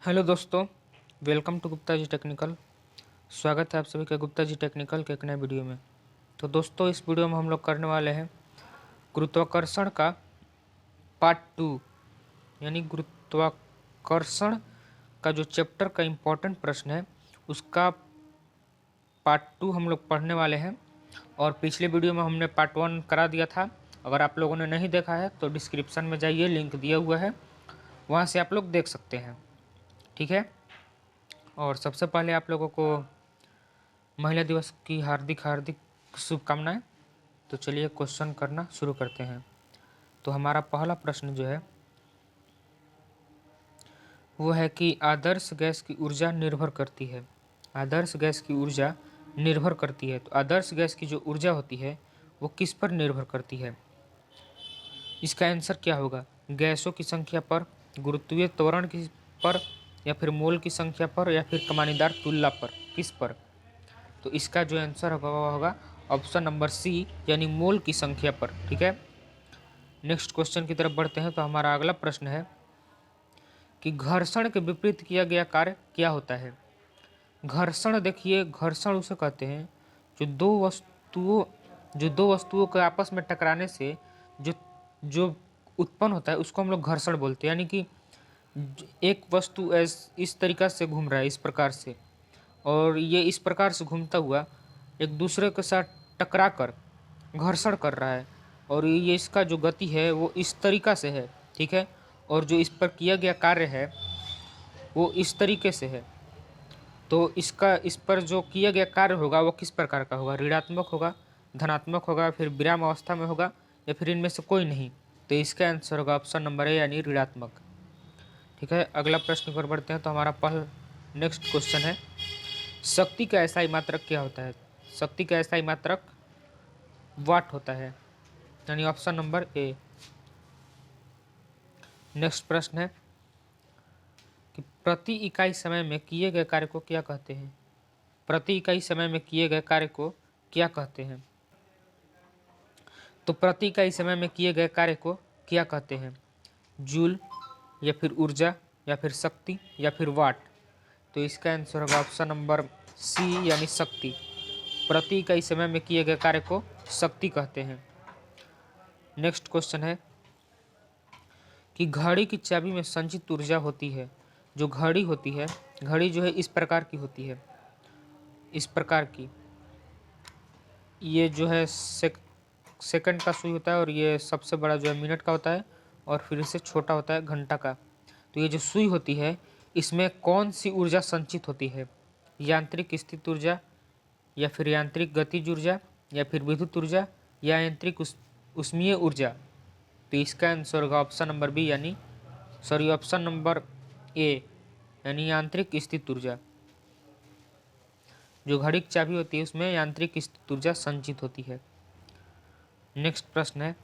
Hello दोस्तों, welcome to Gupta ji technical. स्वागत है आप सभी का गुप्ता जी टेक्निकल के एक नए वीडियो में। तो दोस्तों, इस वीडियो में हम लोग करने वाले हैं गुरुत्वाकर्षण का पार्ट 2, यानी गुरुत्वाकर्षण का जो चैप्टर का इम्पोर्टेंट प्रश्न है उसका पार्ट 2 हम लोग पढ़ने वाले हैं। और पिछले वीडियो में हमने पार्ट 1 करा दिया था। अगर आप लोगों ने नहीं देखा है तो डिस्क्रिप्शन में जाइए, लिंक दिया हुआ है, वहाँ से आप लोग देख सकते हैं। ठीक है। और सबसे पहले आप लोगों को महिला दिवस की हार्दिक हार्दिक शुभकामनाएं। तो चलिए क्वेश्चन करना शुरू करते हैं। तो हमारा पहला प्रश्न जो है वो है कि आदर्श गैस की ऊर्जा निर्भर करती है। आदर्श गैस की ऊर्जा निर्भर करती है। तो आदर्श गैस की जो ऊर्जा होती है वो किस पर निर्भर करती है? इसका आंसर क्या होगा? गैसों की संख्या पर, गुरुत्वीय त्वरण की पर, या फिर मोल की संख्या पर, या फिर कमानीदार तुलना पर? किस पर? तो इसका जो आंसर होगा वो होगा ऑप्शन नंबर सी, यानी मोल की संख्या पर। ठीक है। नेक्स्ट क्वेश्चन की तरफ बढ़ते हैं। तो हमारा अगला प्रश्न है कि घर्षण के विपरीत किया गया कार्य क्या होता है? घर्षण, देखिए घर्षण उसे कहते हैं जो दो वस्तुओं के आपस में टकराने से जो जो उत्पन्न होता है उसको हम लोग घर्षण बोलते हैं। यानी कि एक वस्तु इस तरीका से घूम रहा है, इस प्रकार से, और ये इस प्रकार से घूमता हुआ एक दूसरे के साथ टकरा कर घर्षण कर रहा है, और ये इसका जो गति है वो इस तरीका से है। ठीक है। और जो इस पर किया गया कार्य है वो इस तरीके से है। तो इस पर जो किया गया कार्य होगा वो किस प्रकार का होगा? ऋणात्मक होगा, धनात्मक होगा, फिर विराम अवस्था में होगा, या फिर इनमें से कोई नहीं? तो इसका आंसर होगा ऑप्शन नंबर ए, यानी ऋणात्मक। ठीक है। अगला प्रश्न पर बढ़ते हैं। तो हमारा नेक्स्ट क्वेश्चन है, शक्ति का एसआई मात्रक क्या होता है? शक्ति का एसआई मात्रक वाट होता है, यानी ऑप्शन नंबर ए। नेक्स्ट प्रश्न है कि प्रति इकाई समय में किए गए कार्य को क्या कहते हैं? प्रति इकाई समय में किए गए कार्य को क्या कहते हैं? तो प्रति इकाई समय में किए गए कार्य को क्या कहते हैं? जूल, या फिर ऊर्जा, या फिर शक्ति, या फिर वाट? तो इसका आंसर होगा ऑप्शन नंबर सी, यानी शक्ति। प्रति इकाई समय में किए गए कार्य को शक्ति कहते हैं। नेक्स्ट क्वेश्चन है कि घड़ी की चाबी में संचित ऊर्जा होती है। जो घड़ी होती है, घड़ी जो है इस प्रकार की होती है, इस प्रकार की। ये जो है सेकंड का सुई होता है, और ये सबसे बड़ा जो है मिनट का होता है, और फिर इससे छोटा होता है घंटा का। तो ये जो सुई होती है इसमें कौन सी ऊर्जा संचित होती है? यांत्रिक स्थित ऊर्जा, या फिर यांत्रिक गतिज ऊर्जा, या फिर विद्युत ऊर्जा, या यांत्रिक उष्मीय ऊर्जा? तो इसका आंसर होगा ऑप्शन नंबर बी, यानी ऑप्शन नंबर ए, यानी यांत्रिक स्थित ऊर्जा। जो घड़ी की चाबी होती है उसमें यांत्रिक स्थित ऊर्जा संचित होती है। नेक्स्ट प्रश्न है,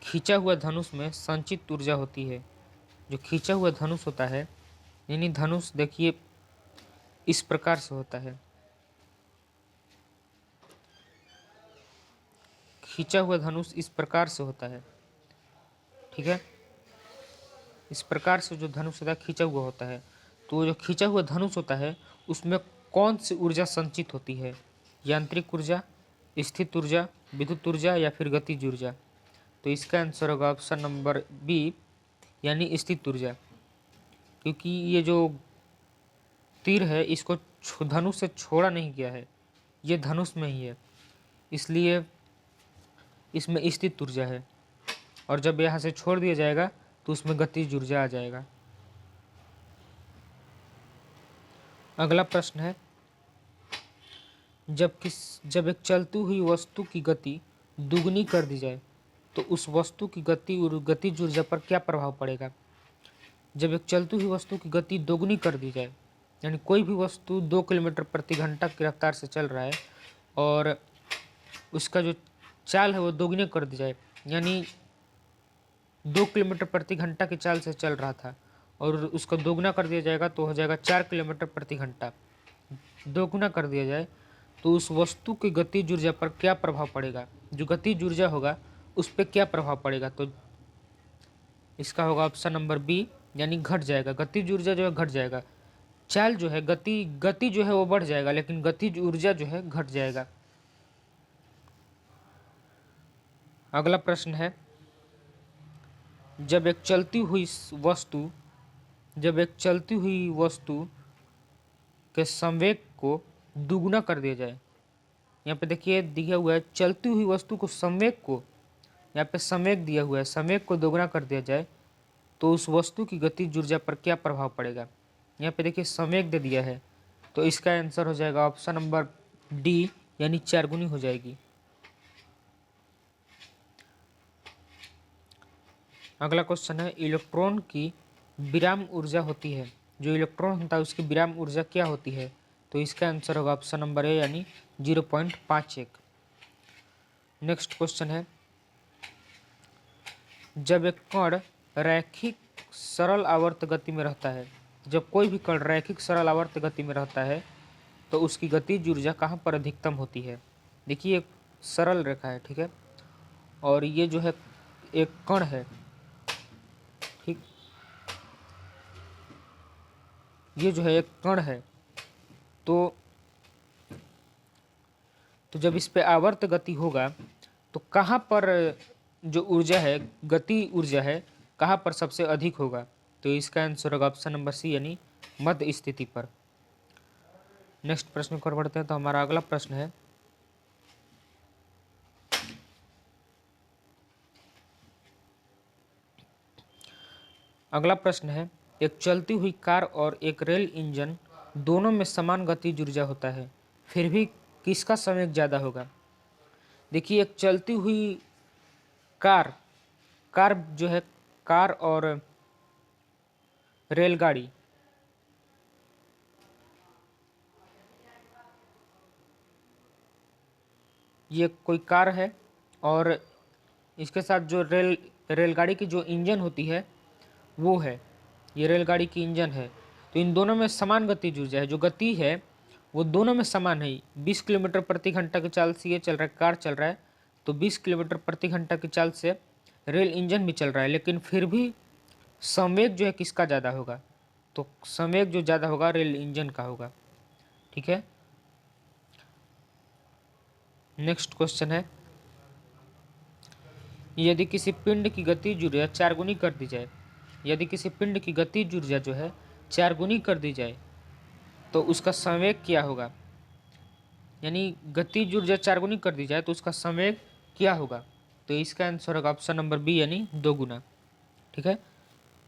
खींचा हुआ धनुष में संचित ऊर्जा होती है। जो खींचा हुआ धनुष होता है, यानी धनुष देखिए इस प्रकार से होता है, खींचा हुआ धनुष इस प्रकार से होता है। ठीक है। इस प्रकार से जो धनुष होता है खींचा हुआ होता है। तो जो खींचा हुआ धनुष होता है उसमें कौन सी ऊर्जा संचित होती है? यांत्रिक ऊर्जा, स्थित ऊर्जा, विद्युत ऊर्जा, या फिर गतिज ऊर्जा? तो इसका आंसर होगा ऑप्शन नंबर बी, यानी स्थित ऊर्जा। क्योंकि ये जो तीर है इसको धनुष से छोड़ा नहीं गया है, ये धनुष में ही है, इसलिए इसमें स्थित ऊर्जा है, और जब यहाँ से छोड़ दिया जाएगा तो उसमें गतिज ऊर्जा आ जाएगा। अगला प्रश्न है, जब एक चलती हुई वस्तु की गति दुगनी कर दी जाए तो उस वस्तु की गतिज ऊर्जा पर क्या प्रभाव पड़ेगा? जब एक चलती हुई वस्तु की गति दोगुनी कर दी जाए, यानी कोई भी वस्तु 2 किलोमीटर प्रति घंटा की रफ्तार से चल रहा है और उसका जो चाल है वो दोगुनी कर दी जाए, यानी 2 किलोमीटर प्रति घंटा की चाल से चल रहा था और उसको दोगुना कर दिया जाएगा तो हो जाएगा 4 किलोमीटर प्रति घंटा। दोगुना कर दिया जाए तो उस वस्तु की गतिज ऊर्जा पर क्या प्रभाव पड़ेगा? जो गतिज ऊर्जा होगा उस पर क्या प्रभाव पड़ेगा? तो इसका होगा ऑप्शन नंबर बी, यानी घट जाएगा, गतिज ऊर्जा जो है घट जाएगा। चाल जो है गति जो है वो बढ़ जाएगा, लेकिन गतिज ऊर्जा जो है घट जाएगा। अगला प्रश्न है, जब एक चलती हुई वस्तु के संवेग को दुगुना कर दिया जाए। यहाँ पे देखिए दिया हुआ है चलती हुई वस्तु को संवेग को, यहाँ पे संवेग दिया हुआ है, संवेग को दोगुना कर दिया जाए तो उस वस्तु की गतिज ऊर्जा पर क्या प्रभाव पड़ेगा। यहाँ पे देखिए संवेग दे दिया है, तो इसका आंसर हो जाएगा ऑप्शन नंबर डी, यानी 4 गुनी हो जाएगी। अगला क्वेश्चन है, इलेक्ट्रॉन की विराम ऊर्जा होती है, जो इलेक्ट्रॉन होता है उसकी विराम ऊर्जा क्या होती है, तो इसका आंसर होगा ऑप्शन नंबर ए, यानी 0.51। नेक्स्ट क्वेश्चन है, जब एक कण रैखिक सरल आवर्त गति में रहता है, जब कोई भी कण रैखिक सरल आवर्त गति में रहता है तो उसकी गतिज ऊर्जा कहाँ पर अधिकतम होती है। देखिए एक सरल रेखा है, ठीक है, और ये जो है एक कण है, ठीक, ये जो है एक कण है, तो जब इस पे आवर्त गति होगा तो कहाँ पर जो ऊर्जा है, गति ऊर्जा है, कहाँ पर सबसे अधिक होगा, तो इसका आंसर होगा ऑप्शन नंबर सी, यानी मध्य स्थिति पर। नेक्स्ट प्रश्न को बढ़ते हैं, तो हमारा अगला प्रश्न है, एक चलती हुई कार और एक रेल इंजन दोनों में समान गतिज ऊर्जा होता है, फिर भी किसका संवेग ज़्यादा होगा। देखिए एक चलती हुई कार जो है, कार और रेलगाड़ी, ये कोई कार है और इसके साथ जो रेलगाड़ी की जो इंजन होती है वो है, ये रेलगाड़ी की इंजन है, तो इन दोनों में समान गतिज ऊर्जा है, जो गति है वो दोनों में समान है। 20 किलोमीटर प्रति घंटा की चाल से ये चल रहा है, कार चल रहा है, तो 20 किलोमीटर प्रति घंटा की चाल से रेल इंजन भी चल रहा है, लेकिन फिर भी संवेग जो है किसका ज़्यादा होगा, तो संवेग जो ज़्यादा होगा रेल इंजन का होगा, ठीक है। नेक्स्ट क्वेश्चन है, यदि किसी पिंड की गतिज ऊर्जा 4 गुनी कर दी जाए, यदि किसी पिंड की गतिज ऊर्जा जो है 4 गुनी कर दी जाए तो उसका संवेग क्या होगा, यानी गतिज ऊर्जा 4 गुनी कर दी जाए तो उसका संवेग क्या होगा, तो इसका आंसर होगा ऑप्शन नंबर बी, यानी 2 गुना, ठीक है।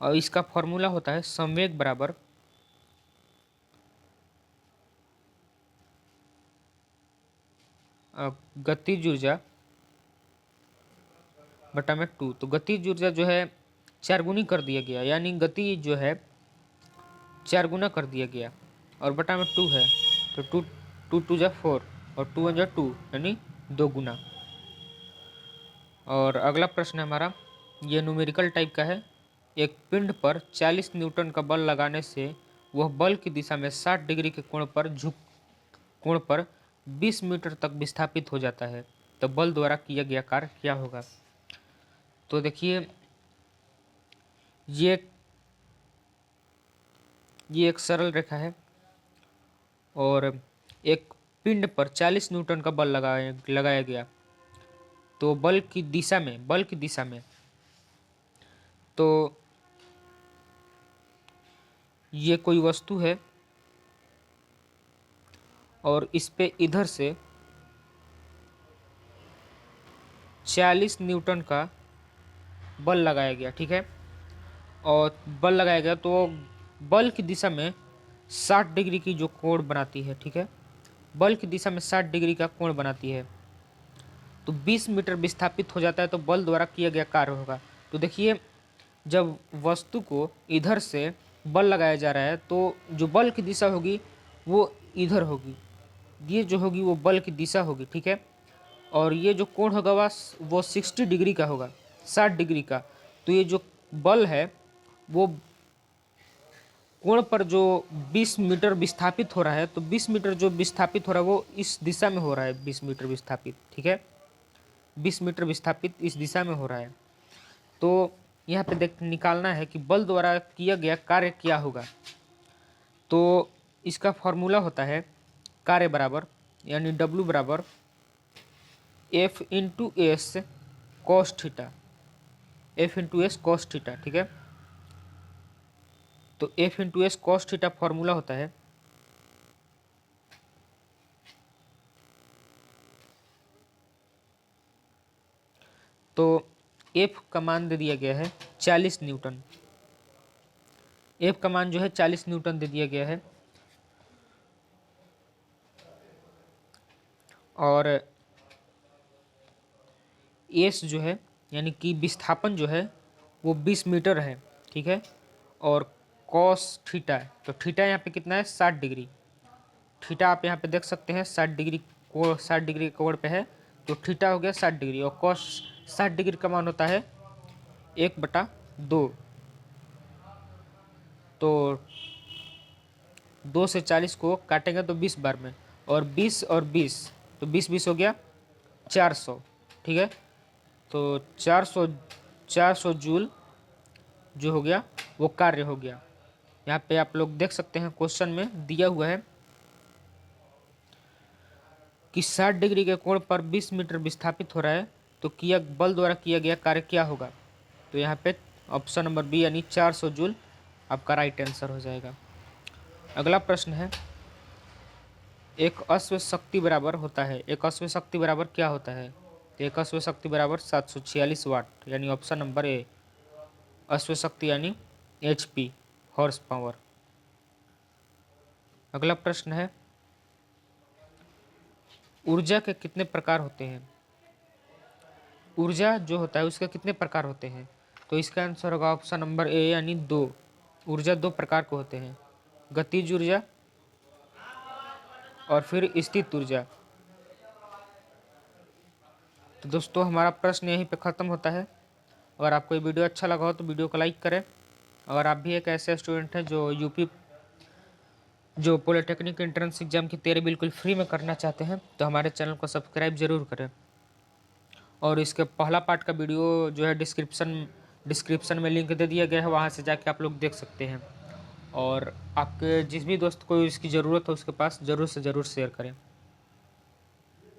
और इसका फॉर्मूला होता है संवेग बराबर गतिज ऊर्जा बटा में 2, तो गतिज ऊर्जा जो है 4 गुनी कर दिया गया, यानी गति जो है 4 गुना कर दिया गया, और बटा में 2 है, तो 2 2 जा 4 और 2 1 जा 2, यानी 2 गुना। और अगला प्रश्न है हमारा, ये न्यूमेरिकल टाइप का है, एक पिंड पर 40 न्यूटन का बल लगाने से वह बल की दिशा में 60 डिग्री के कोण पर 20 मीटर तक विस्थापित हो जाता है, तो बल द्वारा किया गया कार्य क्या होगा। तो देखिए ये एक सरल रेखा है और एक पिंड पर 40 न्यूटन का बल लगाया गया, तो बल की दिशा में तो ये कोई वस्तु है और इस पे इधर से 40 न्यूटन का बल लगाया गया, ठीक है, और बल लगाया गया तो बल की दिशा में 60 डिग्री की जो कोण बनाती है, ठीक है, बल की दिशा में 60 डिग्री का कोण बनाती है, तो 20 मीटर विस्थापित हो जाता है, तो बल द्वारा किया गया कार्य होगा। तो देखिए जब वस्तु को इधर से बल लगाया जा रहा है तो जो बल की दिशा होगी वो इधर होगी, ये जो होगी वो बल की दिशा होगी, ठीक है, और ये जो कोण होगा वो 60 डिग्री का होगा, 60 डिग्री का, तो ये जो बल है वो कोण पर जो 20 मीटर विस्थापित हो रहा है, तो 20 मीटर जो विस्थापित हो रहा है वो इस दिशा में हो रहा है, 20 मीटर विस्थापित, ठीक है, 20 मीटर विस्थापित इस दिशा में हो रहा है, तो यहाँ पे देख निकालना है कि बल द्वारा किया गया कार्य क्या होगा। तो इसका फॉर्मूला होता है कार्य बराबर, यानी W बराबर F into S cos theta, F into S cos theta. ठीक है, तो F into S cos theta formula होता है तो F का मान दे दिया गया है 40 न्यूटन। F का मान जो है 40 न्यूटन दे दिया गया है, और एस जो है यानी कि विस्थापन जो है वो 20 मीटर है। ठीक है, और कॉस थीटा है, तो थीटा यहाँ पे कितना है 60 डिग्री। थीटा आप यहाँ पे देख सकते हैं 60 डिग्री को 60 डिग्री कोण पे है, तो थीटा हो गया 60 डिग्री, और कॉस 60 डिग्री का मान होता है 1/2। तो 2 से 40 को काटेंगे तो 20 बार में, और 20 और 20 तो 20 हो गया 400। ठीक है, तो 400 जूल जो हो गया वो कार्य हो गया। यहाँ पे आप लोग देख सकते हैं क्वेश्चन में दिया हुआ है कि 60 डिग्री के कोण पर 20 मीटर विस्थापित हो रहा है, तो किया बल द्वारा किया गया कार्य क्या होगा। तो यहाँ पे ऑप्शन नंबर बी यानी 400 जूल आपका राइट आंसर हो जाएगा। अगला प्रश्न है, एक अश्व शक्ति बराबर होता है, एक अश्व शक्ति बराबर क्या होता है। तो एक अश्व शक्ति बराबर 746 वाट, यानी ऑप्शन नंबर ए अश्व शक्ति यानी HP हॉर्स पावर। अगला प्रश्न है, ऊर्जा के कितने प्रकार होते हैं। ऊर्जा जो होता है उसके कितने प्रकार होते हैं। तो इसका आंसर होगा ऑप्शन नंबर ए यानी 2। ऊर्जा 2 प्रकार के होते हैं, गतिज ऊर्जा और फिर स्थित ऊर्जा। तो दोस्तों हमारा प्रश्न यहीं पे ख़त्म होता है। अगर आपको ये वीडियो अच्छा लगा हो तो वीडियो को लाइक करें। अगर आप भी एक ऐसे स्टूडेंट हैं जो पॉलिटेक्निक एंट्रेंस एग्जाम की तैयारी बिल्कुल फ्री में करना चाहते हैं, तो हमारे चैनल को सब्सक्राइब जरूर करें। और इसके पहला पार्ट का वीडियो जो है डिस्क्रिप्शन में लिंक दे दिया गया है, वहाँ से जाके आप लोग देख सकते हैं। और आपके जिस भी दोस्त को इसकी ज़रूरत हो उसके पास ज़रूर से ज़रूर शेयर करें।